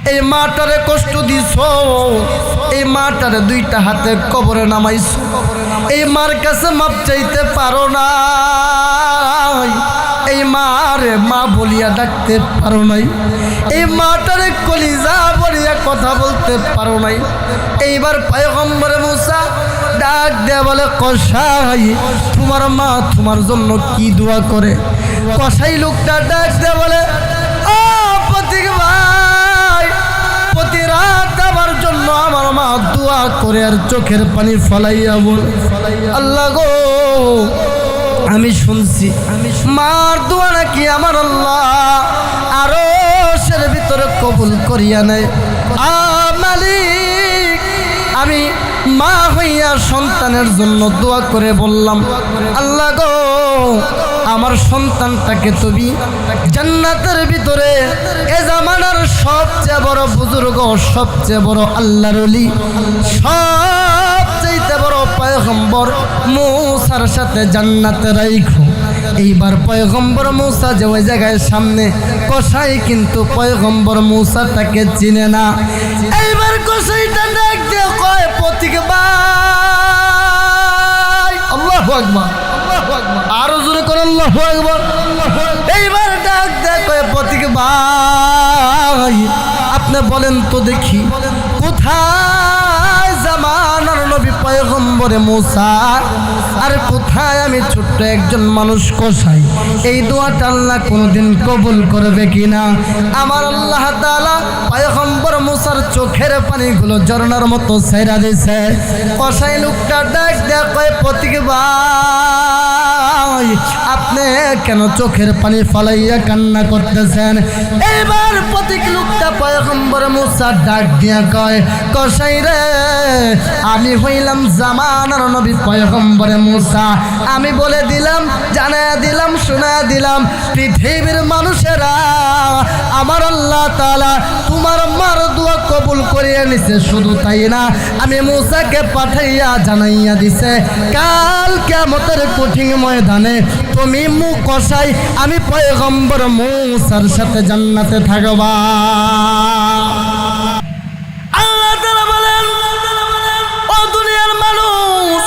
এই মাটারে কষ্ট দিছো, এই মাটারে দুইটা হাতে কবরে নামাইছো, এই মার কাছে মাপ চাইতে পারো না, এই মারে মা বলিয়া ডাকতে পারো নাই, এই মাটারে কলিজা বলিয়া কথা বলতে পারো নাই। এইবার পয়গম্বর মুসা ডাক দেয়া বলে, কসাই তোমার মা তোমার জন্য কি দোয়া করে? কসাই লোকটা ডাক দেয়া বলে, ও পথিক ভাই, প্রতি রাত আমার জন্য আমার মা দোয়া করে আর চোখের পানি ফলাইয়া বল, আল্লাহ গো আমি শুনছি মার দোয়া নাকি আমার আল্লাহ আরশের ভিতরে কবুল করিয়া নেয়। মালিক আমি মা হইয়া সন্তানের জন্য দোয়া করে বললাম, আল্লাহ গো আমার সন্তানটাকে তুমি জান্নাতের ভিতরে এ জামানার সবচেয়ে বড় বুজুর্গ, সবচেয়ে বড় আল্লাহর ওলি, সবচেয়ে বড় পয়গম্বর মুসার সাথে জান্নাতে রাখো। এইবার পয়গম্বর মুসা যে ওই জায়গায় সামনে, কসাই কিন্তু পয়গম্বর মুসাটাকে চিনে না। এইবার কসাইটা ডাক দিয়ে কয়, পথিক ভাই, আল্লাহু আকবার, আরো জোরে করে আল্লাহু আকবার। এইবার ডাক দিয়ে কয়, পথিক ভাই আপনি বলেন তো দেখি, কোথায় জামানার নবী পয়গম্বরে মুসা আর কোথায় আমি ছোট্ট একজন মানুষ কসাই? এই দোয়াটা আল্লাহ কোনোদিন কবুল করবে কিনা? আমার আল্লাহ তাআলা পয়গম্বর মুসার চোখের পানিগুলো ঝর্ণার মতো ছেড়ে দিয়েছে। কসাই লোকটা ডাক দেয়া কয়, পথিক ভাই আপনি কেন চোখের পানি ফলাইয়া কান্না করতেছেন? এবার পথিক লোকটা পয়গম্বর মুসা ডাক দিয়া কয়, কসাই রে আমি হইলাম জামানার নবী পয়গম্বরে মুসা, আমি বলে দিলাম, জানায়া দিলাম, শোনায়া দিলাম পৃথিবীর মানুষেরা আমার আল্লাহ তাআলা তোমার মার দোয়া কবুল করিয়া নিছে। শুধু তাই না, আমি মুসাকে পাঠাইয়া জানাইয়া দিছে কাল কিয়ামতের কঠিন ময়দানে তুমি কসাই, আমি পয়গম্বর মুসার সাথে জান্নাতে থাকবা। আল্লাহ তাআলা বলেন, ও দুনিয়ার মানুষ,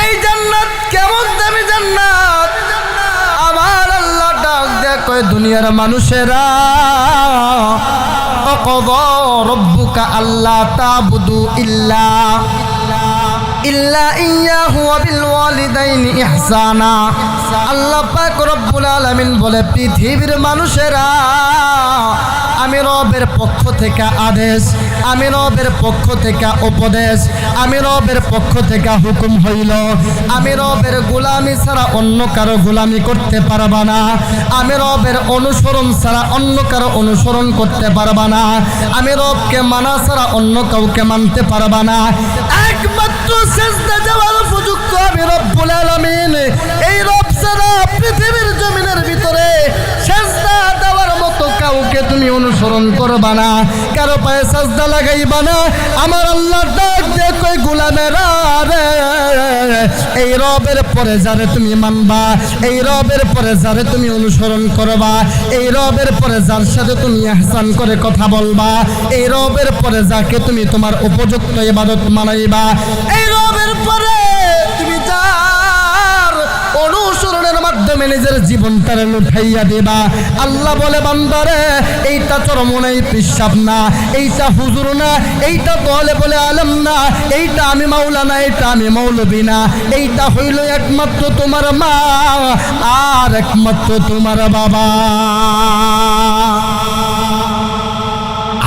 এই জান্নাত কেমন দামি জান্নাত! আমার আল্লাহ ডাক দেয়া কয়, দুনিয়ার মানুষেরা ওয়াকাযা রাব্বুকা আল্লা তা'বুদু ইল্লা ইয়াহু ওয়া বিল ওয়ালিদাইনি ইহসানা। আল্লাহ পাক রব্বুল আলামিন বলে, পৃথিবীর মানুষেরা আমি রবের পক্ষ থেকে আদেশ, আমি রবের পক্ষ থেকে উপদেশ, আমি রবের পক্ষ থেকে হুকুম হইল, আমি রবের গোলামি ছাড়া অন্য কারো গোলামি করতে পারবা না, আমি রবের অনুসরণ ছাড়া অন্য কারো অনুসরণ করতে পারবা না, আমি রবকে মানা ছাড়া অন্য কাউকে মানতে পারবা না। একমাত্র সিজদা দেওয়ার উপযুক্ত আমি রব্বুল আলামিন। এই রব ছাড়া পৃথিবীর জমিনের ভিতরে সিজদা দেওয়ার মতো কাউকে তুমি অনুসরণ করবা না, কারো পায়ে সিজদা লাগাইবা না। আমার আল্লাহ ডাক দিয়ে কই, গোলামেরা রে, এই রবের পরে যারে তুমি মানবা, এই রবের পরে যারে তুমি অনুসরণ করবা, এই রবের পরে যার সাথে তুমি ইহসান করে কথা বলবা, এই রবের পরে যাকে তুমি তোমার উপযুক্ত ইবাদত মানাইবা, এই রবের পরে তুমি যার অনুসরণের মাধ্যমে নিজের জীবনটারে লুঠাইয়া দিবা। আল্লাহ বলে, বান্দারে এইটা চরমনাই পেশাব না, এইটা হুজুর না, এইটা বলে বলে আলেম না, এইটা আমি মাওলানা, এইটা আমি মৌলবী না, এইটা হইল একমাত্র তোমার মা আর একমাত্র তোমার বাবা।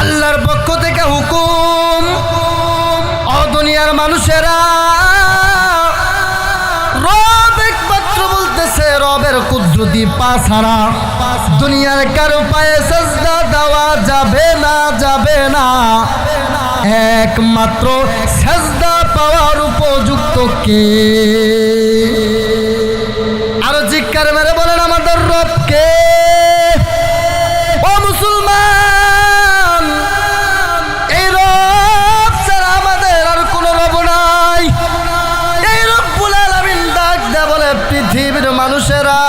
আল্লাহর পক্ষ থেকে হুকুম, ও দুনিয়ার মানুষেরা রব একমাত্র বলতেছে, রবের কুদরতি পা ছাড়া দুনিয়ার কারো পায়ে সিজদা দেওয়া যাবে না, যাবে না। একমাত্র সিজদা পাওয়ার উপযুক্ত কে? আরো চিৎকার মেরে বলেন, আমাদের রব কে? ও মুসলমান, এই রব ছাড়া আমাদের আর কোনো রব নাই। এই রব্বুল আলামিন ডাক দেয়া বলে, পৃথিবীর মানুষেরা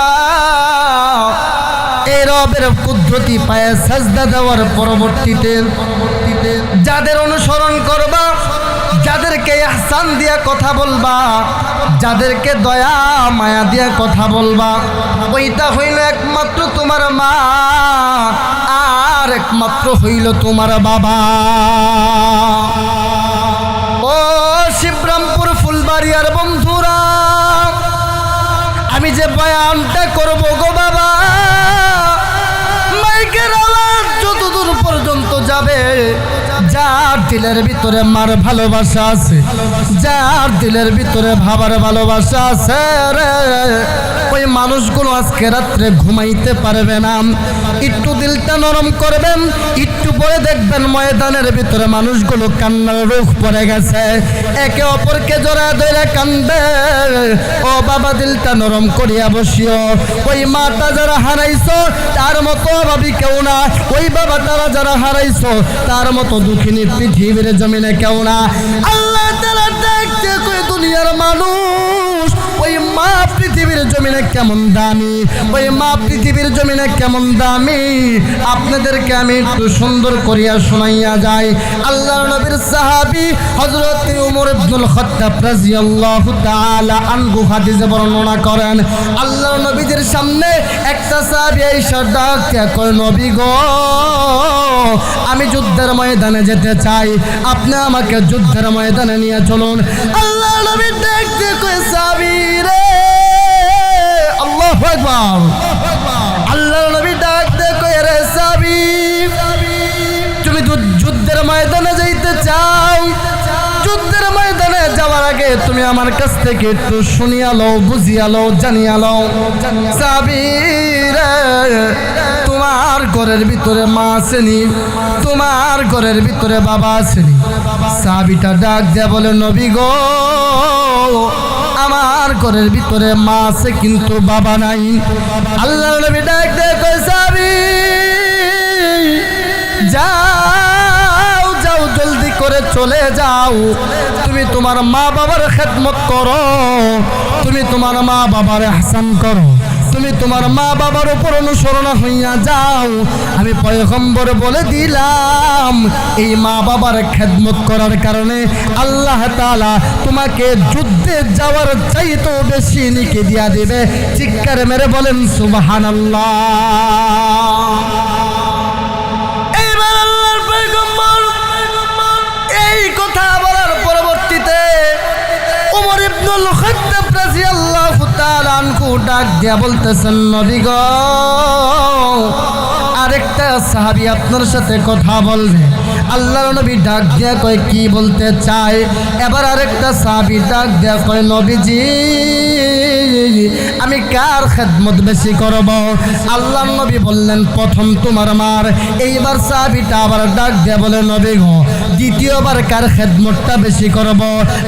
এই রব রবের কুদরতি পায়ে সাজদা দেওয়ার পরবর্তীতে যাদের অনুসরণ করবা, যাদেরকে ইহসান দিয়ে কথা বলবা, যাদেরকে দয়া মায়া দিয়ে কথা বলবা, ওইটা হইল একমাত্র তোমার মা আর একমাত্র হইল তোমার বাবা। ও শিবরামপুর ফুলবাড়িয়ার বন্ধুরা, আমি যে বয়ানটা করবো গো বাবা, মাইকের আওয়াজ যতদূর পর্যন্ত যাবে, যার দিলের ভিতরে মার ভালোবাসা আছে, যার দিলের ভিতরে ভাবার ভালোবাসা আছে রে, ওই মানুষগুলো আজকে রাত্রে ঘুমাইতে পারবে না। একটু দিলটা নরম করবেন, একটু পরে দেখবেন ময়দানের ভিতরে মানুষগুলো কান্নার রোগ পড়ে গেছে, একে অপরকে জড়ায় ধরে কান্দে। ও বাবা, দিলটা নরম করিয়া বসিও। ওই মাটা যারা হারাইছো তার মতো ভাবি কেউ না, ওই বাবা তারা যারা হারাইছো তার মতো দুঃখিনী পৃথিবীর জমিনে কেউ না। আল্লাহ তাআলা দেখতে কই দুনিয়ার মানুষ, ওই মা পৃথিবীর জমিনে কেমন দামি, ওই মা পৃথিবীর জমিনে কেমন দামি, আপনাদেরকে আমি একটু সুন্দর করিয়া শোনাইয়া যাই। আল্লাহর নবীর সাহাবী হযরত ওমর ইবনুল খাত্তাব রাদিয়াল্লাহু তাআলা আনহু হাদিসে বর্ণনা করেন, আল্লাহর নবীর সামনে একটা সাহাবী এসে ডাক দিয়ে কয়, নবী গো, আমি যুদ্ধের ময়দানে যেতে চাই, আপনি আমাকে যুদ্ধের ময়দানে নিয়ে চলুন। আল্লাহর নবী ডাক দিয়ে কয়, সাহাবী রে, আল্লাহু আকবার, আল্লাহর নবী ডাক দিয়ে কয়, রে সাহাবী, তুমি যুদ্ধের ময়দানে যাইতে চাও, যুদ্ধের ময়দানে যাওয়ার আগে তুমি আমার কাছ থেকে একটু শুনিয়া লও, বুঝিয়া লও, জানিয়া লও। সাহাবী রে, তোমার ঘরের ভিতরে মা আসেনি, তোমার ঘরের ভিতরে বাবা আসেনি। সাহাবীটা ডাক দিয়ে বলে, নবী গো, আমার ঘরের ভিতরে মা আছে কিন্তু বাবা নাই। আল্লাহর নবী ডাক দিয়ে কয়, সাহাবী যাও যাও, জলদি করে চলে যাও, তুমি তোমার মা বাবার খেদমত করো, তুমি তোমার মা বাবার ইহসান করো, তুমি তোমার মা বাবার উপর অনুসরণ হইয়া যাও। আমি পয়গম্বর বলে দিলাম, এই মা বাবার খেদমত করার কারণে আল্লাহ তাআলা তোমাকে যুদ্ধে যাওয়ার চাইতেও বেশি নেকি দিয়া দিবে। চিৎকার মেরে বলেন সুবহানাল্লাহ। এইবার আল্লাহর পয়গম্বর এই কথা বলার পরবর্তীতে ওমর ইবনুল খাত্তাব রাদিয়াল্লাহু তাআলা আনহু ডাক দিয়া বলতেছেন, নবী গো, আরেকটা সাহাবী আপনার সাথে কথা বলবে। আল্লাহর নবী ডাক দিয়া কয়, কি বলতে চায়? এবার আরেকটা সাহাবী ডাক দিয়া কয়, নবীজি, আমি কার খেদমত বেশি করব? আল্লাহর নবী বললেন, প্রথম তোমার মার। এইবার সাহাবীটা আবার ডাক দিয়া বলে, নবী গো, দ্বিতীয়বার কার খেদমতটা বেশি করব?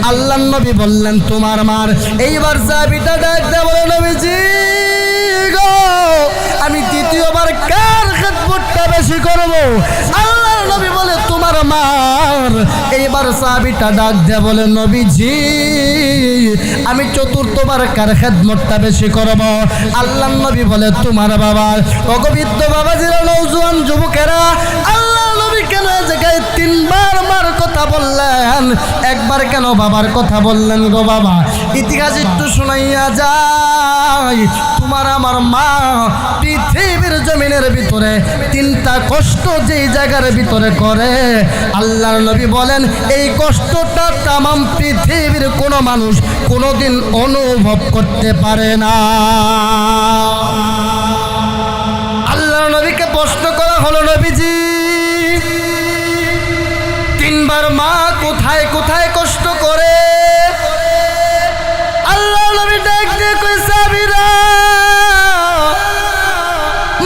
আল্লাহর নবী বললেন, তোমার মার। এইবার সাহাবীটা ডাক দিয়া বলে, নবীজি গো, আমি তৃতীয়বার কার খেদমতটা বেশি করব? আল্লাহর নবী বলে, তোমার মার। এইবার সাহাবীটা ডাক দিয়া বলে, নবীজি, আমি চতুর্থবার কার খেদমতটা বেশি করব? আল্লাহর নবী বলে, তোমার বাবার। অগবিত্ত বাবাজিরা, নওজোয়ান যুবকেরা, আল্লাহর নবী কেন জায়গায় তিনবার মার কথা বললেন, একবার কেন বাবার কথা বললেন গো বাবা? ইতিহাস একটু শোনাইয়া যায়। তোমার আমার মা পৃথিবীর জমিনের ভিতরে তিনটা কষ্ট যেই জায়গার ভিতরে করে, আল্লাহর নবী বলেন, এই কষ্টটা তামাম পৃথিবীর কোনো মানুষ কোনোদিন অনুভব করতে পারে না। আল্লাহর নবীকে প্রশ্ন করা হলো, নবীজি, তিনবার মা কোথায় কোথায় কষ্ট করে? আল্লাহর নবী ডাক দিয়ে কয়, সাহাবীরা,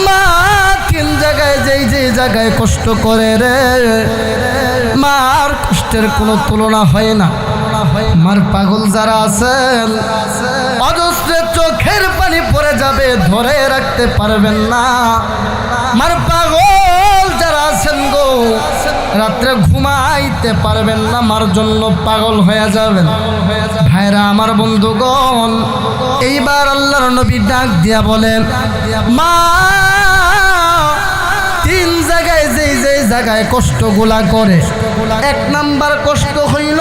মা তিন জায়গায় যেই যেই জায়গায় কষ্ট করে রে, মার কষ্টের কোনো তুলনা হয় না। মার পাগল যারা আছেন, অজস্র চোখের পানি পড়ে যাবে, ধরে রাখতে পারবেন না। মার পাগল যারা আছেন গো, রাত্রে ঘুমাইতে পারবেন না, মার জন্য পাগল হয়ে যাবেন। ভাইরা আমার, বন্ধুগণ, এইবার আল্লাহর নবী ডাক দিয়া বলেন, মা তিন জায়গায় যেই জায়গায় কষ্টগুলা করে। এক নাম্বার কষ্ট হইল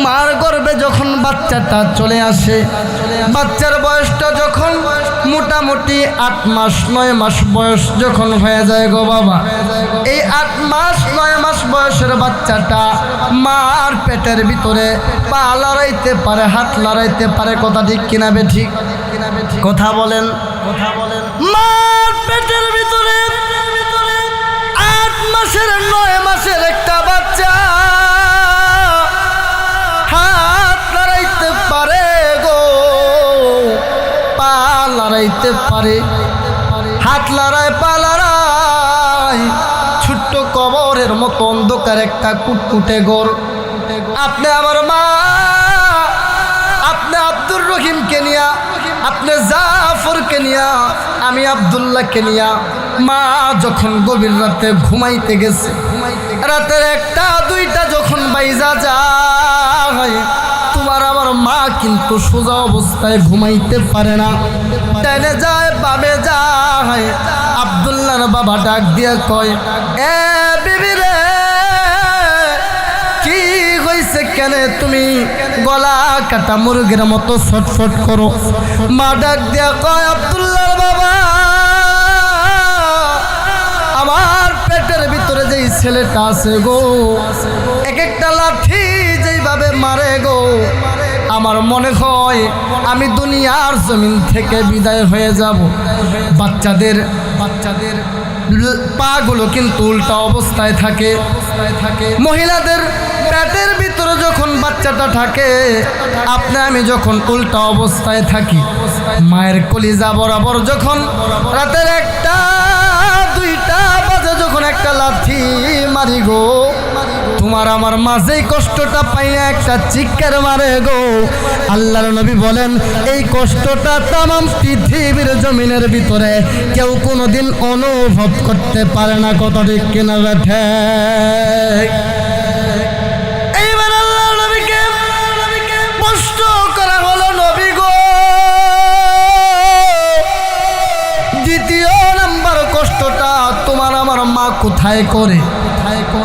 মার গর্ভে যখন বাচ্চাটা চলে আসে, বাচ্চার বয়সটা যখন মোটামুটি 8 মাস 9 মাস বয়স যখন হয়ে যায় গো বাবা, এই 8 মাস 9 মাস বয়সের বাচ্চাটা মার পেটের ভিতরে পা লড়াইতে পারে, হাত লড়াইতে পারে। কথা ঠিক কিনা বে ঠিক? কথা বলেন। মার পেটের ভিতরে 8 মাসের 9 মাসের একটা বাচ্চা হাত লড়াইতে পারে গো, পা লড়াইতে পারে। হাত লড়ায়, পা লড়ায়, ছোট্ট কবরের মতো অন্ধকার একটা কুটকুটে ঘর। আপনি আমার মা, আপনি আব্দুর রহিমকে নিয়া, আপনি জাফরকে নিয়া, আমি আব্দুল্লাহকে নিয়া মা যখন গভীর রাতে ঘুমাইতে গেছে, রাতের 1টা 2টা যখন বাইজা যায়, তোমার আমার মা কিন্তু সোজা অবস্থায় ঘুমাইতে পারে না, ডাইনে যায় বামে যায়। আব্দুল্লাহর বাবা ডাক দিয়া কয়, এ বিবি রে, কি হইছে কেন তুমি গলা কাটা মুরগির মতো ছটফট করো? মা ডাক দিয়া কয়, আব্দুল্লাহর বাবা, আমার পেটের ভিতরে যেই ছেলেটা আছে গো, এক একটা লাঠি যেইভাবে মারে গো, আমার মনে হয় আমি দুনিয়ার জমিন থেকে বিদায় হয়ে যাব। বাচ্চাদের পাগুলো কিন্তু উল্টা অবস্থায় থাকে। মহিলাদের পেটের ভিতরে যখন বাচ্চাটা থাকে, আপনি আমি যখন উল্টা অবস্থায় থাকি, মায়ের কলিজা বরাবর যখন রাতের 1টা 2টা বাজে যখন একটা লাথি মারি গো, তোমার আমার মাঝেই কষ্টটা পাইলে একটা চিৎকার মারে গো। আল্লাহর নবী বলেন, এই কষ্টটা তামাম পৃথিবীর জমিনের ভিতরে কেউ কোনোদিন অনুভব করতে পারে না। কত ঠিক কিনা বেঠে? এইবার আল্লাহর নবীকে কষ্ট করা হলো, নবী গো। দ্বিতীয় নাম্বার কষ্টটা তোমার আমার মা কোথায় করে?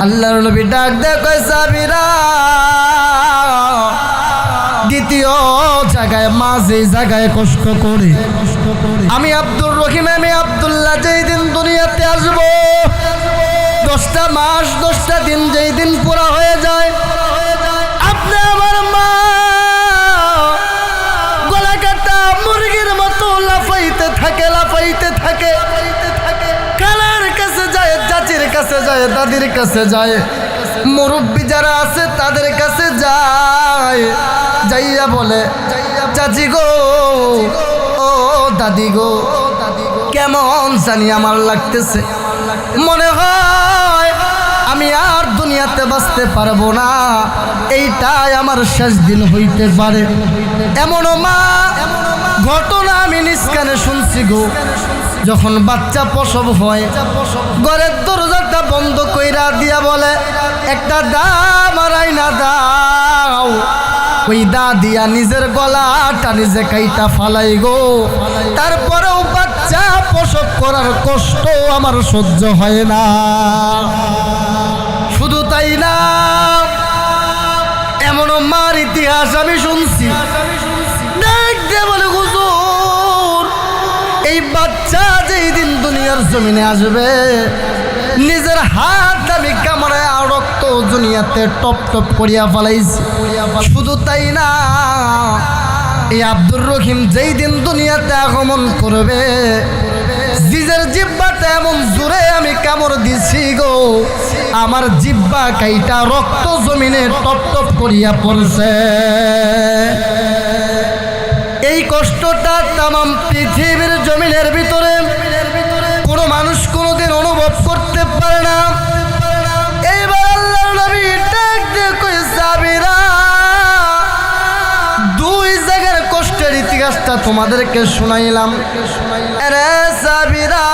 আল্লাহর নবী ডাক দেয়, কয় সাবিরা, দ্বিতীয় জায়গায় মা যেই জায়গায় কষ্ট করে, আমি আব্দুর রহিম, আমি আব্দুল্লাহ যেই দিন দুনিয়াতে আসবো, 10টা মাস 10টা দিন যেই দিন পুরা হয়ে যায়, আপনি আমার মা গলা কাটা মুরগির মতো লাফাইতে থাকে, লাফাইতে থাকে। খালার কাছে যায়, চাচির কাছে যায়, দাদির কাছে যায়, মুরব্বী যারা আছে তাদের কাছে যায়, যাইয়া বলে, চাচি গো, ও দাদি গো, কেমন জানি আমার লাগতেছে, মনে হয় আমি আর দুনিয়াতে বাঁচতে পারবো না, এইটাই আমার শেষ দিন হইতে পারে। এমনও মা ঘটনা আমি নিজ কানে শুনছি গো। যখন বাচ্চা প্রসব হয়, ঘরের দরজাটা বন্ধ কইরা দিয়া বলে, একটা দাম আর আইনা দাও। ওই দা দিয়া নিজের গলাটা নিজে কাইটা ফালাই গো। তারপরেও বাচ্চা প্রসব করার কষ্ট আমার সহ্য হয় না। শুধু তাই না, এমনও মার ইতিহাস আমি শুনছি, দেখতে বলে, হুজুর, এই বাচ্চা যেই দিন দুনিয়ার জমিনে আসবে, নিজের হাত আমি কামড়ায় রক্ত দুনিয়াতে টপ টপ করিয়া ফেলাইছি। শুধু তাই না, এই আব্দুর রহিম যেই দিন দুনিয়াতে আগমন করবে, নিজের জিব্বাটা এমন জোরে আমি কামড় দিছি গো, আমার জিব্বা কাইটা রক্ত জমিনে টপ টপ করিয়া পড়ছে। এই কষ্টটা তামাম পৃথিবীর জমিনের ভিতরে কোনো মানুষ কোনোদিন অনুভব করতে পারে না। এইবার আল্লাহর নবী ডাক দিয়ে কই, সাবিরা, 2 জায়গার কষ্টের ইতিহাসটা তোমাদেরকে শোনাইলাম। আরে সাবিরা,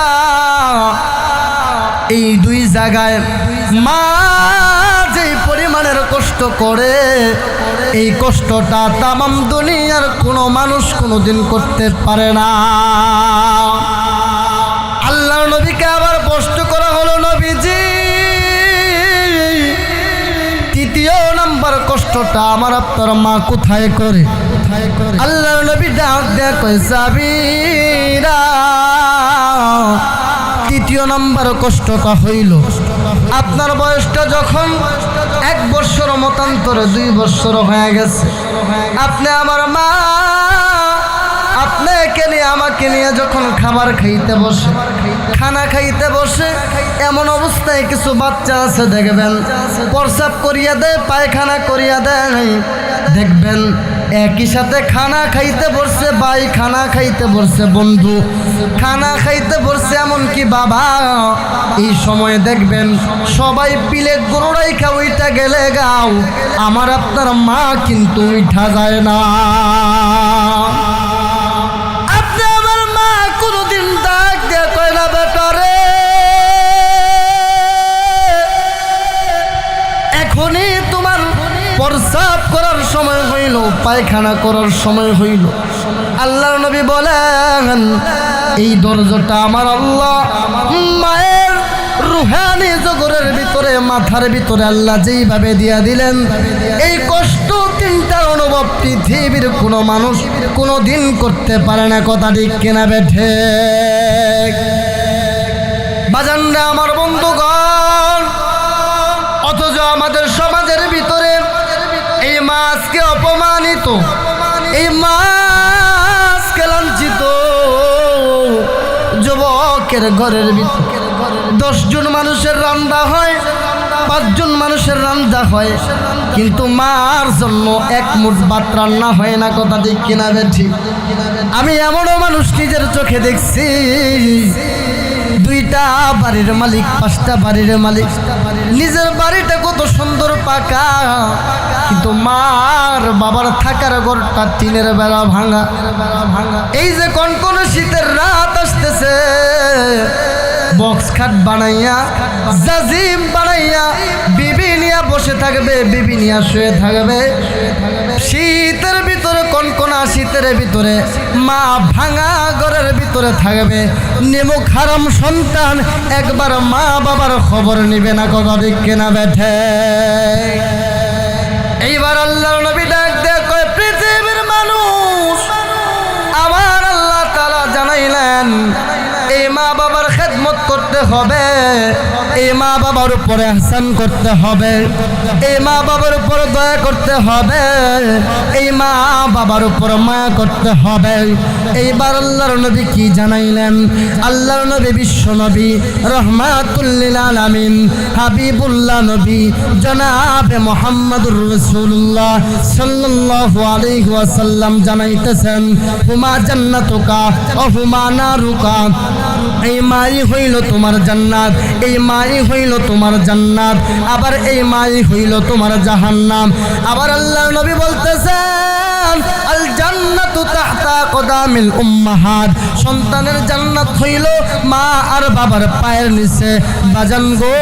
এই 2 জায়গায় মা যেই পরিমাণের কষ্ট করে, এই কষ্টটা তামাম দুনিয়ার কোনো মানুষ কোনোদিন করতে পারে না। আল্লাহর নবীকে আবার প্রশ্ন করা হলো, কষ্টটা আমার আপনার মা কোথায় করে? আল্লাহর নবী ডাক দেয়া কয় সাবিরা, তৃতীয় নাম্বার কষ্টটা হইল আপনার বয়সটা যখন 1 বছর মতান্তরে 2 বছর হয়ে গেছে, আপনি আমার মা আপনাকে নিয়ে আমাকে নিয়ে যখন খাবার খাইতে বসে, খানা খাইতে বসে, এমন অবস্থায় কিছু বাচ্চা আছে দেখবেন প্রস্রাব করিয়া দেয়, পায়খানা করিয়া দেয়, দেখবেন একই সাথে খানা খাইতে বসছে ভাই, খানা খাইতে বসছে বন্ধু, খানা খাইতে বসছে এমনকি বাবা। এই সময় দেখবেন সবাই প্লেট গরুরাই উইটা গেলে গাও, আমার আপনার মা কিন্তু উঠা যায় না। আপনি আমার মা কোনোদিন ডাক দিয়ে কয় না বেটারে এখনই তোমার প্রস্রাব করার সময় হইল, পায়খানা করার সময় হইল। আল্লাহর নবী বলেন এই দরজাটা আমার আল্লাহ মায়ের রুহানি জগরের ভিতরে, মাথার ভিতরে আল্লাহ যেইভাবে দিয়া দিলেন, এই কষ্ট তিনটার অনুভব পৃথিবীর কোনো মানুষ কোনো দিন করতে পারে না। কথা ঠিক কিনা বেঠে? বাজানরা আমার বন্ধুগণ, অথচ আমাদের সমাজের ভিতরে এই মাছকে অপমানিত, এই মাছকে লাঞ্ছিত। যুবকের ঘরের ভিতরে 10 জন মানুষের রান্না হয়, 5 জন মানুষের রান্না হয়, কিন্তু মার জন্য 1 মুঠ ভাত রান্না হয় না। কথা ঠিক কিনা বেঠি? আমি এমনও মানুষ নিজের চোখে দেখছি, 2টা বাড়ির মালিক, 5টা বাড়ির মালিক, নিজের বাড়িটা কত সুন্দর পাকা, কিন্তু মার বাবার থাকার ঘরটা টিনের বেড়া ভাঙা। এই যে কনকনে শীতের রাত আসতেছে, বক্স খাট বানাইয়া, জাজিম বানাইয়া বিবি নিয়া বসে থাকবে, বিবি নিয়া শুয়ে থাকবে। শীতের ভিতরে, কনকনা শীতের ভিতরে মা ভাঙা ঘরের ভিতরে থাকবে। নিমুখ হারাম সন্তান একবার মা বাবার খবর নিবে না। কথা ঠিক কিনা বেঠে? এইবার আল্লাহর নবী ডাক দেয়া কয় পৃথিবীর মানুষ, আমার আল্লাহ তাআলা জানাইলেন এই মা বাবার খেদমত করতে হবে, এই মা বাবার উপরে ইহসান করতে হবে, এই মা বাবার উপর দয়া করতে হবে, এই মা বাবার উপর মায়া করতে হবে। এইবার আল্লাহর নবী কি জানাইলেন? আল্লাহর নবী বিশ্ব নবী রহমাতুল লিল আলামিন হাবিবুল্লাহ নবী জনাবে মুহাম্মদুর রাসূলুল্লাহ সাল্লাল্লাহু আলাইহি ওয়াসাল্লাম জানাইতেছেন হুমা জান্নাতুকা ও হুমা নারুকা। এই মাই হইল তোমার জান্নাত, এই মাই হইল তোমার জান্নাত, আবার এই মাই হইল তোমার জাহান্নাম। আবার আল্লাহর নবী বলতেছেন আল জান্নাতু তাহতা কদামিল উম্মাহাত, সন্তানের জান্নাত হইল মা আর বাবার পায়ের নিচে। বাজান গো,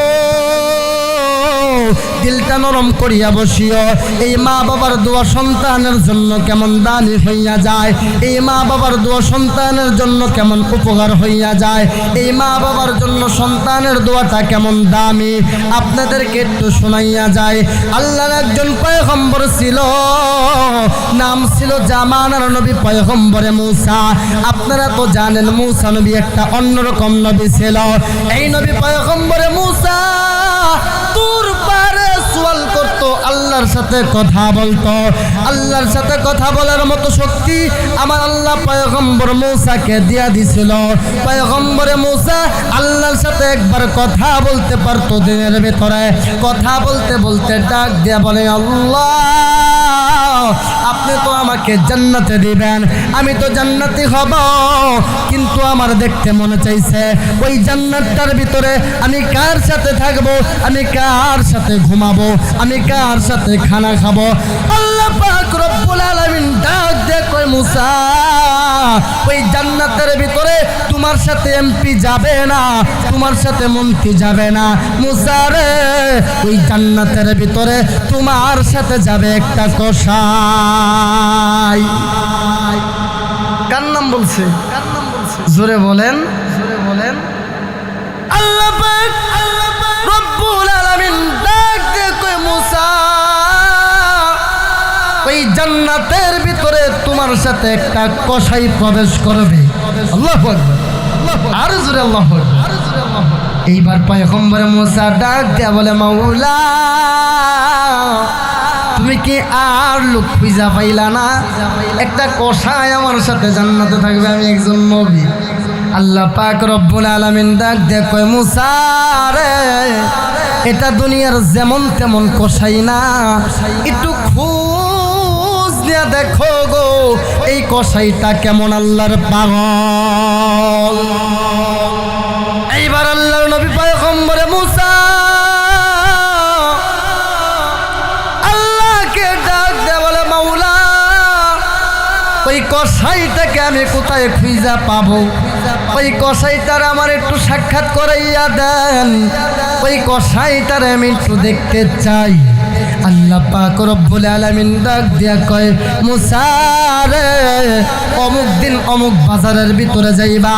দিলটা নরম করিয়া বসিও। এই মা বাবার দোয়া সন্তানের জন্য কেমন দানি হইয়া যায়, এই মা বাবার দোয়া সন্তানের জন্য কেমন উপকার হইয়া যায়, এই মা বাবার জন্য সন্তানের দোয়াটা কেমন দামি, আপনাদেরকে একটু শোনাইয়া যায়। আল্লাহর একজন পয়গম্বর ছিল, নাম ছিল জামানার নবী পয়গম্বরে মূসা। আপনারা তো জানেন মূসা নবী একটা অন্যরকম নবী ছিল। এই নবী পয়গম্বরে মূসা তুর পারে সোয়াল করতো, আল্লাহর সাথে কথা বলতো। আল্লাহর সাথে কথা বলার মতো শক্তি আমার আল্লাহ পয়গম্বর মূসাকে দিয়া দিছিল। পয়গম্বরে মূসা আল্লাহর সাথে একবার কথা বলতে পারতো দিনের ভিতরে। কথা বলতে বলতে ডাক দিয়া বলে, আল্লাহ আপনি তো আমাকে জান্নাতে দিবেন, আমি তো জান্নাতি হব, কিন্তু আমার দেখতে মনে চাইছে ওই জান্নাতটার ভিতরে আমি কার সাথে থাকবো, আমি কার সাথে ঘুমাবো, আমি কার সাথে খানা খাবো। আল্লাহ পাক রব্বুল আলামিন ডাক দিয়ে কয় মূসা, ওই জান্নাতের ভিতরে তোমার সাথে এমপি যাবে না, তোমার সাথে মন্ত্রী যাবে না মূসা রে, ওই জান্নাতের ভিতরে তোমার সাথে যাবে একটা কসাই। কার নাম বলছে? জোরে বলেন, জোরে বলেন। আল্লাহ পাক রব্বুল আলামিন ডাক দিয়ে কয় মূসা জান্নাতের ভিতরে তোমার সাথে একটা কসাই প্রবেশ করবে। আল্লাহু আকবার, আর জোরে আল্লাহু আকবার। এইবার পয়গম্বর মুসা ডাক দেয়া বলে, মাওলা তুমি কি আর লোক খুঁজা পাইলা না? একটা কসাই আমার সাথে জান্নাতে থাকবে, আমি একজন নবী। আল্লাহ পাক রব্বুল আলামিন ডাক দিয়ে কয়, মুসা রে, এটা দুনিয়ার যেমন তেমন কসাই না, একটু খোঁজ দিয়ে দেখো গো এই কসাইটা কেমন আল্লাহর পাগল। এইবার আল্লাহর নবী পয়গম্বরে মুসা আল্লাহকে ডাক দিয়ে বলে, মাওলা ওই কসাইটাকে আমি কোথায় খুঁজা পাবো? ওই কসাইটার আমার একটু সাক্ষাৎ করাইয়া দেন, ওই কসাইটার আমি একটু দেখতে চাই। আল্লাহ পাক রব্বুল আলামিন ডাক দিয়া কয়, মুসা রে, অমুক দিন অমুক বাজারের ভিতরে যাইবা,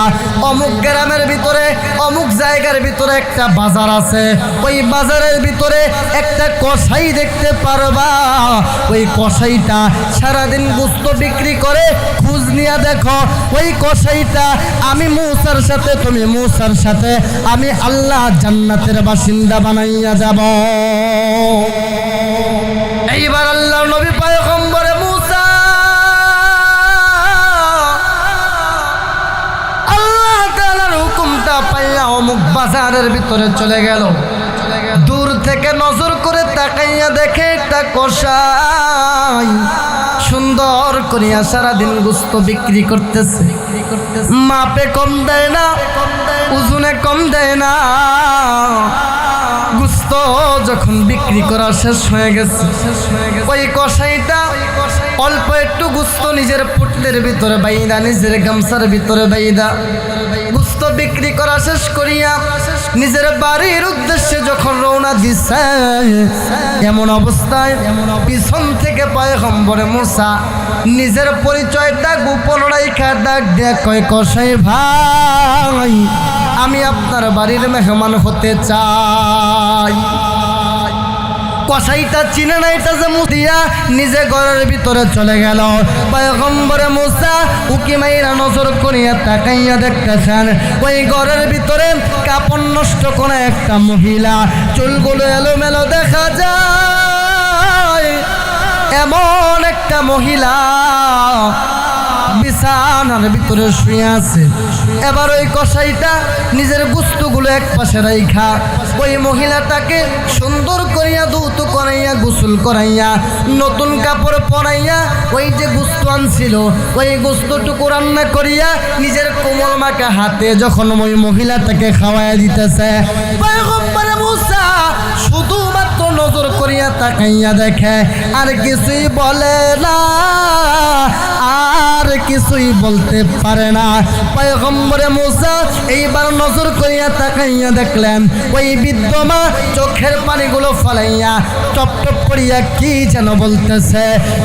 অমুক গ্রামের ভিতরে অমুক জায়গার ভিতরে একটা বাজার আছে, ওই বাজারের ভিতরে একটা কসাই দেখতে পারবা। ওই কসাইটা সারাদিন গোস্ত বিক্রি করে, খোঁজ নিয়ে দেখো ওই কসাইটা আমি মুসার সাথে, তুমি মুসার সাথে, আমি আল্লাহ জান্নাতের বাসিন্দা বানাইয়া যাব। এইবার আল্লাহর নবী পয়গম্বরে মুসা আল্লাহ তাআলার হুকুমটা পাইয়া অমুক বাজারের ভিতরে চলে গেল। দূর থেকে নজর করে তাকাইয়া দেখে একটা কসাই সুন্দর করিয়া সারাদিন গোস্ত বিক্রি করতেছে। মাপে কম দেয় না, ওজনে কম দেয় না। গোস্ত যখন বিক্রি করা শেষ হয়ে গেছে, ওই কসাইটা অল্প একটু গোস্ত নিজের পুটলের ভিতরে বাইদা, নিজের গামছার ভিতরে বাইদা গোস্ত বিক্রি করা শেষ করিয়া নিজের বাড়ির উদ্দেশ্যে যখন রওনা দিছে, এমন অবস্থায় পিছন থেকে পয়গম্বরে মুসা নিজের পরিচয়টা গোপন রাইখা ডাক দিয়ে কয়, কসাই ভাই, আমি আপনার বাড়ির মেহমান হতে চাই। কসাইটা চিনে না এটা যে মুদিয়া নিজে ঘরের ভিতরে চলে গেল। পয়গম্বরে মুসা উকি মাইরা নজর করিয়া তাকাইয়া দেখতেছেন ওই ঘরের ভিতরে কাপড় নষ্ট করে একটা মহিলা, চুলগুলো এলোমেলো দেখা যায়। এমন একটা মহিলা বিছানার ভিতরে শুয়ে আছে। এবার ওই কসাইটা নিজের গোস্তগুলো এক পাশে রাইখা ওই মহিলাটাকে সুন্দর করিয়া ধৌত করাইয়া, গোসল করাইয়া, নতুন কাপড় পরাইয়া, ওই যে গোস্ত আনছিল ওই গোস্তটুকু রান্না করিয়া নিজের কোমল মাকে হাতে যখন ওই মহিলাটাকে খাওয়াইয়া দিতেছে, পয়গম্বর মুসা শুধুমাত্র নজর করিয়া তাকাইয়া দেখে, আর কিছুই বলে না, আর কিছুই বলতে পারে না। পয়গম্বরে মুসা এইবার নজর করিয়া তাকাইয়া দেখলেন ওই বৃদ্ধ মা চোখের পানিগুলো ফলাইয়া টপ টপ করিয়া কি যেন বলতেছে।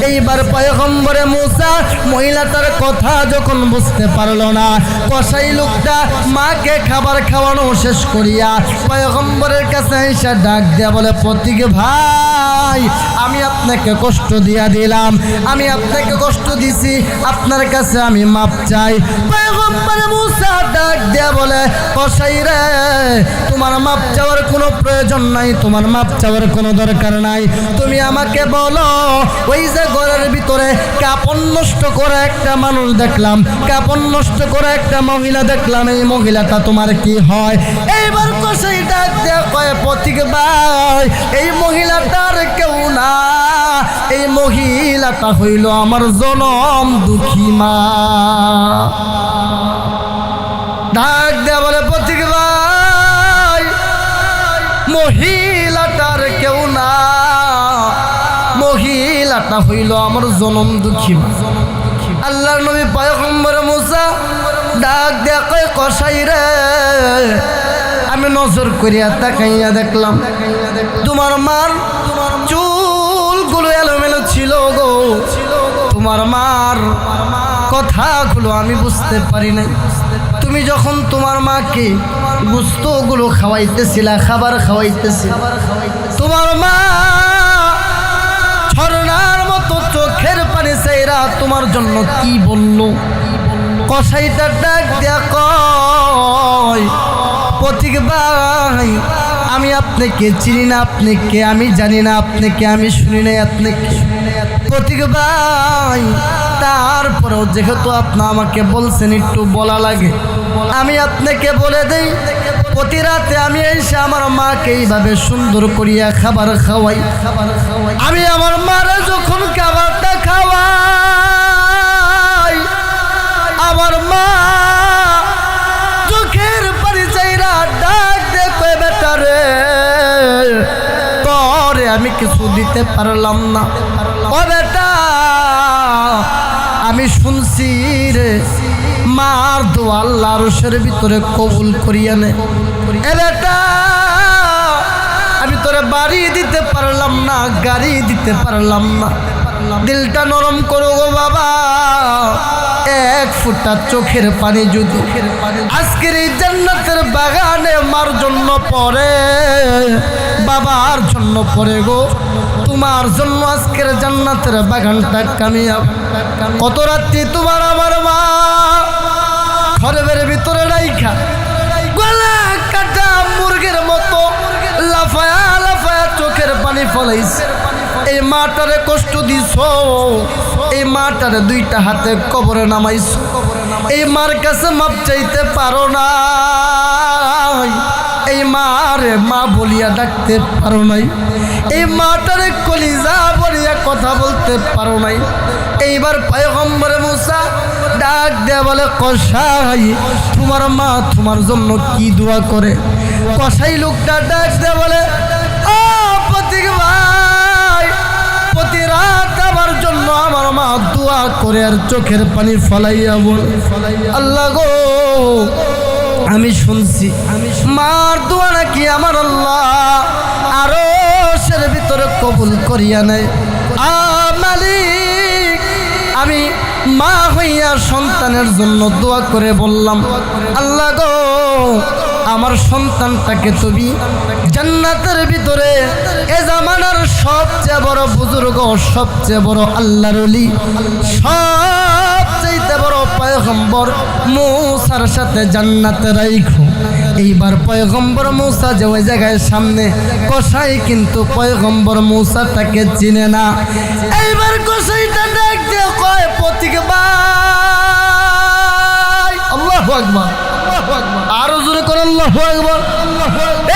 এইবার পয়গম্বরে মুসা মহিলাটার কথা যখন বুঝতে পারল না, কসাই লোকটা মাকে খাবার খাওয়ানো শেষ করিয়া পয়গম্বরের কাছে এসে ডাক দেয়া বলে, প্রতীক ভাই, আমি আপনাকে কষ্ট দিয়া দিলাম, আমি আপনাকে কষ্ট দিছি, আপনার কাছে আমি মাপ চাই। পয়গম্বর মুসা ডাক দেয়া বলে, কসাই রে, তোমার মাপ চাওয়ার কোনো প্রয়োজন নাই, তোমার মাপ চাওয়ার কোনো দরকার নাই। তুমি আমাকে বলো, ওই যে ঘরের ভিতরে কাপড় নষ্ট করে একটা মানুষ দেখলাম, কাপড় নষ্ট করে একটা মহিলা দেখলাম, এই মহিলাটা তোমার কি হয়? এইবার কসাই ডাক দেয়া কয়, প্রতীক ভাই, এই মহিলাটার কেউ না, এই মহিলাটা হইল আমার জনম দুঃখী মা। ডাক দেয়া বলে, প্রতীক ভাই, মহিলাটার কেউ না, মহিলাটা হইল আমার জনম দুঃখী মা। আল্লাহর নবী পয়গম্বর মুসা ডাক দেয়া কয়, কসাই রে, আমি নজর করিয়া তাকাইয়া দেখলাম তোমার মার চুলগুলো এলোমেলো ছিল গো, তোমার মার কথাগুলো আমি বুঝতে পারি নাই। তুমি যখন তোমার মাকে গোস্তগুলো খাওয়াইতেছিলা, খাবার খাওয়াইতেছিলা, তোমার মা ঝর্ণার মতো চোখের আমার জন্য কি বলল? কসাইটা ডাক দিয়া কয়, পথিক ভাই আমি আপনাকে চিনি না, আপনি কে আমি জানি না, আপনাকে আমি শুনি নাই, আপনি পথিক ভাই তারপরেও যেহেতু আপনি আমাকে বলছেন একটু বলা লাগে, আমি আপনাকে বলে দেই। প্রতি রাতে আমি এসে আমার মাকে এইভাবে সুন্দর করিয়া খাবার খাওয়াই। আমি আমার মারা যখন খাবারটা খাওয়াই, আমার মা চোখের পানি চাইরা ডাক দেখে, বেটা রে তোরে আমি কিছু দিতে পারলাম না। ও বেটা আমি শুনছি রে মার দোয়া আল্লাহ আরশের ভিতরে কবুল করিয়া নে। এ বেটা আমি তোরে বাড়ি দিতে পারলাম না, গাড়ি দিতে পারলাম না, দিলটা নরম করো গো বাবা। এক ফুটা চোখের পানি যদি আজকের এই জান্নাতের বাগানে মার জন্য পড়ে, বাবার জন্য পড়ে গো, তোমার জন্য আজকের জান্নাতের বাগানটা কামিয়াব। কত রাত্রি তোমার আমার মা ঘরের ভিতরে রাইখা গলা কাটা মুরগির মতো লাফায়া লাফায়া চোখের পানি ফলাইছে। এই মাটারে কষ্ট দিছ, এই মাটারে দুইটা হাতে কবরে নামাইছ, এই মার কাছে মাপ চাইতে পারো না, এই মারে মা বলিয়া ডাকতে পারো নাই, এই মাটারে কলিজা বলিয়া কথা বলতে পারো নাই। এইবার পয়গম্বর মুসা ডাক দেয়া বলে, কসাই তোমার মা তোমার জন্য কি দোয়া করে? কসাই লোকটা ডাক দেয়া বলে, ও পথিক ভাই প্রতি রাত আমার জন্য আমার মা দোয়া করে আর চোখের পানি ফলাইয়া বল, আল্লাহ গো আমি শুনছি মার দোয়া নাকি আমার আল্লাহ আরশের ভিতরে কবুল করিয়া নেয়। মালিক আমি মা হইয়া সন্তানের জন্য দোয়া করে বললাম, আল্লাহ গো আমার সন্তানটাকে তুমি জান্নাতের ভিতরে এ জামানার সবচেয়ে বড় বুজুর্গ, সবচেয়ে বড় আল্লাহর ওলি, সবচেয়ে বড় পয়গম্বর মুসার সাথে জান্নাতে রাইখো। এইবার পয়গম্বর মুসা যে ওই জায়গায় সামনে, কসাই কিন্তু পয়গম্বর মুসাটাকে চিনে না। এইবার কসাইটা ডাক দিয়ে কয়, পথিক ভাই আল্লাহু আকবার, আরো জোরে করে আল্লাহু আকবার।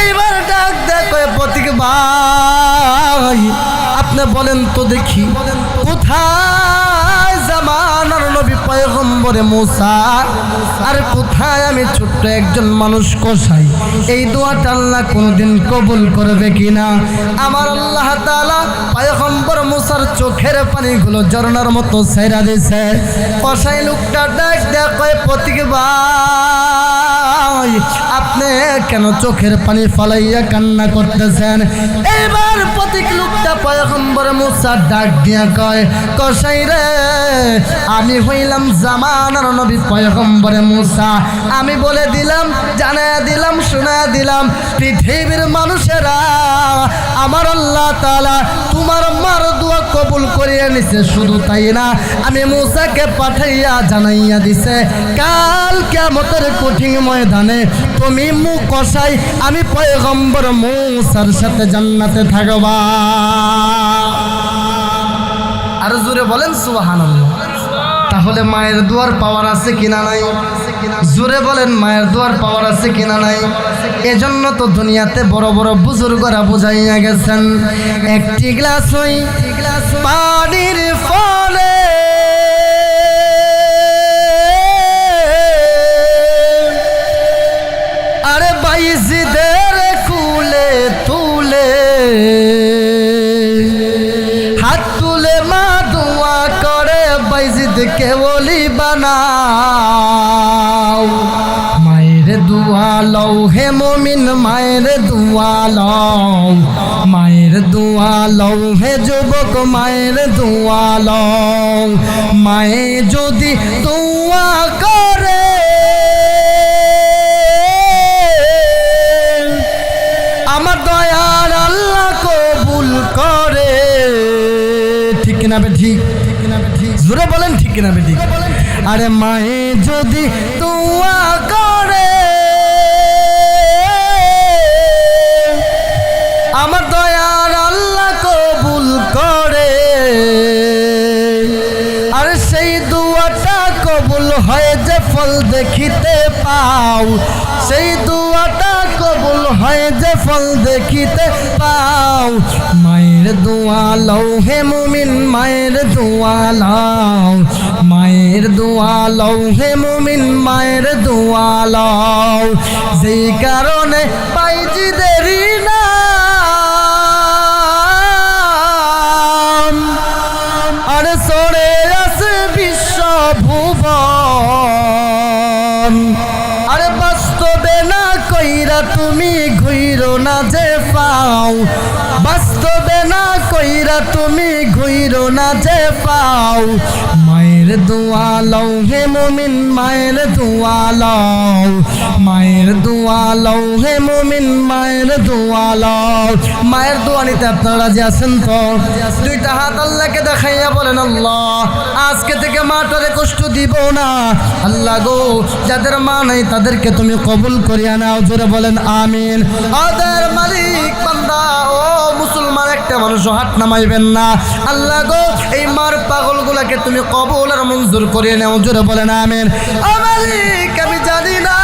এইবার ডাক দিয়ে কয়, পথিক ভাই আপনি বলেন তো দেখি কোথায় জামানার নবী পয়গম্বরে মুসা, আর কোথায় আমি ছোট্ট একজন মানুষ কসাই? এই দোয়াটা আল্লাহ কোনদিন কবুল করবে কিনা? আমার আল্লাহ তাআলা পয়গম্বর মুসার চোখের পানিগুলো ঝর্ণার মতো ছেড়ে দিয়েছে। কসাই লোকটা ডাক দেয়া কয়, পথিক ভাই আপনি কেন চোখের পানি ফলাইয়া কান্না করতেছেন? এবার পথিক লোকটা পয়গম্বর মুসা ডাক দিয়া কয়, কসাই রে আমি হইলাম জামানার নবী পয়গম্বরে মুসা, আমি বলে দিলাম, জানায়া দিলাম, শোনায়া দিলাম পৃথিবীর মানুষেরা আমার আল্লাহ তাআলা তোমার মার দোয়া কবুল করিয়া নিছে। শুধু তাই না, আমি মুসাকে পাঠাইয়া জানাইয়া দিছে কাল কিয়ামতের কঠিন ময়দানে তুমি কসাই, আমি পয়গম্বর মুসার সাথে জান্নাতে থাকবা। আর জোরে বলেন সুবহানাল্লাহ। তাহলে মায়ের দুয়ার পাওয়ার আছে কিনা নাই? জোরে বলেন মায়ের দুয়ার পাওয়ার আছে কিনা নাই? এজন্য তো দুনিয়াতে বড় বড় বুজুর্গরা বুঝাইয়া গেছেন, একটি গ্লাস হই পানির ফলে আরে বাইজিদের কুলে তুলে হাত তুলে মা দোয়া করে বাইজিদকে ওলি বানাও। মায়ের দোয়া লও হে মুমিন, মায়ের দোয়া লও, মায়ের দোয়া লও হে যুবক, মায়ের দোয়া লও। মায়ে যদি দোয়া করে আমার দয়ার আল্লাহ কবুল করে। ঠিক না বে ঠিক? জোরে বলেন ঠিক কিনা বেঠিক? আরে মায়ে যদি দোয়া করে আমার দয়ার আল্লাহ কবুল করে, আর সেই দোয়াটা কবুল হয় যে ফল দেখিতে পাও, সেই দোয়াটা কবুল হয় যে ফল দেখিতে পাও। মায়ের দোয়া লও হে মুমিন, মায়ের দোয়া লও, মায়ের দোয়া লও হে মুমিন, মায়ের দোয়া লও। যেই কারণে পাইজি দেরি না আর সরে আসে বিশ্ব ভুবন। আরে বাস্তবে না কইরা তুমি ঘুইরো না যে পাও, বাস্তবে না কইরা তুমি ঘুইরো না যে পাও। মায়ের দোয়া লও হে মুমিন, মায়ের দোয়া লও, মায়ের দোয়া লও হে মুমিন, মায়ের দোয়া লও। মায়ের দোয়া নিতে আপনারা রাজি আছেন তো? দুইটা হাত আল্লাহকে দেখাইয়া বলেন, আল্লাহ আজকে থেকে মাটারে কষ্ট দিব না। আল্লাহ গো, যাদের মা নাই তাদেরকে তুমি কবুল করিয়া নাও। জোরে বলেন আমিন। ওদের মালিক বান্দা ও মুসলমান একটা মানুষ হাত নামাইবেন না। আল্লাহ গো, এই মার পাগলগুলাকে তুমি কবুল আর মঞ্জুর করিয়ে নাও। জোরে বলেন আমিন। ও মালিক, আমি জানি না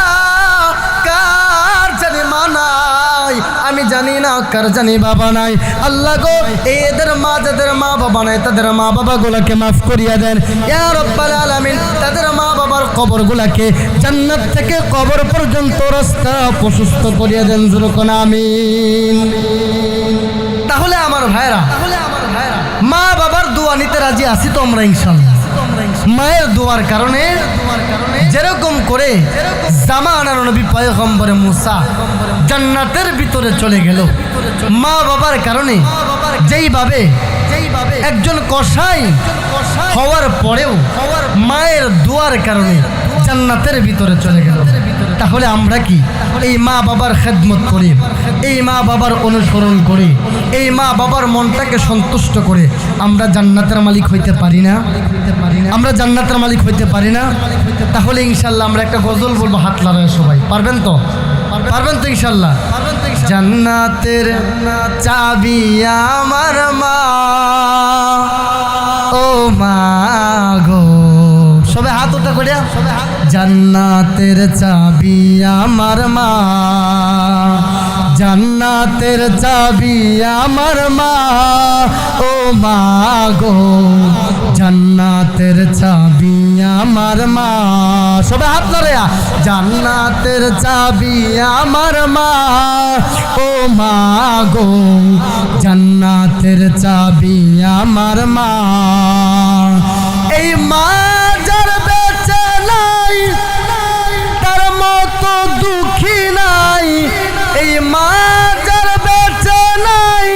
কার জানি মা নাই, আমি জানি না কার জানি বাবা নাই। আল্লাহ গো, এদের মা যাদের মা বাবা নাই তাদের মা বাবা গুলাকে মাফ করিয়া দেন ইয়া রাব্বাল আলামিন। তাদের মা বাবার কবর গুলাকে জান্নাত থেকে কবর পর্যন্ত রাস্তা প্রশস্ত করিয়া দেন। জোরে কোন আমিন। তাহলে আমার ভাইরা, মা বাবার দোয়া নিতে রাজি আছি তো আমরা ইনশাআল্লাহ। মায়ের দোয়ার কারণে যেরকম করে জামানার নবী পয়গম্বরে মুসা জান্নাতের ভিতরে চলে গেল, মা বাবার কারণে যেইভাবে একজন কসাই হওয়ার পরেও মায়ের দোয়ার কারণে জান্নাতের ভিতরে চলে গেল। তাহলে আমরা কি এই মা বাবার খেদমত করি, এই মা বাবার অনুসরণ করি, এই মা বাবার মনটাকে সন্তুষ্ট করে আমরা জান্নাতের মালিক হইতে পারি না? আমরা জান্নাতের মালিক হইতে পারি না? তাহলে ইনশাল্লাহ আমরা একটা গজল বলবো, হাত লাগায় সবাই। পারবেন তো? পারবেন তো ইনশাল্লাহ? জান্নাতের চাবি আমার মা, ও মা গো, সবাই হাত ওটা করে। জান্নাতের চাবি আমার মা, জান্নাতের চাবি আমার মা, ও মা গো, জান্নাতের চাবি আমার মা। সবাই হাত ধরে। জান্নাতের চাবি আমার মা, ও মা গো, জান্নাতের চাবি আমার মা। এই মা যার বেঁচে নাই তার মতো দুঃখী নাই, এই মা যার বেঁচে নাই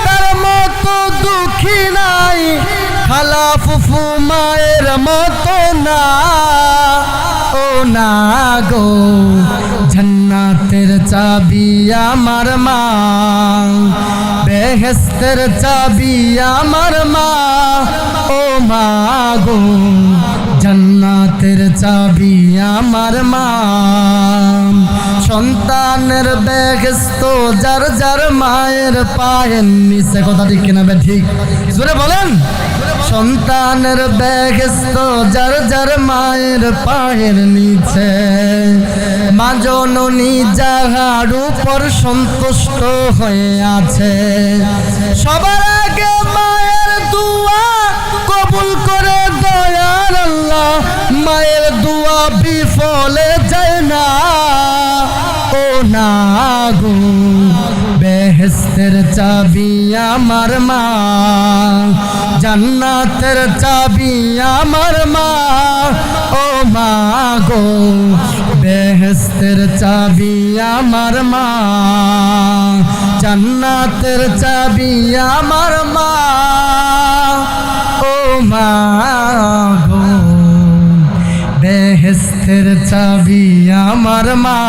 তার মতো দুঃখী নাই, খালা ফুফু মায়ের মতো না, ও না গো, জান্নাতের চাবি আমার মা, বেহেশতের চাবি আমার মা, ও মা গো, জান্নাতের চাবি আমার মা। সন্তানের বেহেশত যার যার মায়ের পায়ের নিচে। কথা ঠিক কিনা বে ঠিক? জোরে বলেন। সন্তানের বেহেশত যার যার মায়ের পায়ের নিচে, মা জননী যাহার উপর সন্তুষ্ট হয়ে আছে। সবার আগে মায়ের দোয়া কবুল করে দয়ার আল্লাহ, মায়ের দোয়া বিফলে যায় না, ও না গো, বেহেশতের চাবি আমার মা, জান্নাতের চাবি আমার মা, ও মা গো, বেহেশতের চাবি আমার মা, জান্নাতের চাবি আমার মা, ও মা গো, বেহেশতের চাবি আমার মা।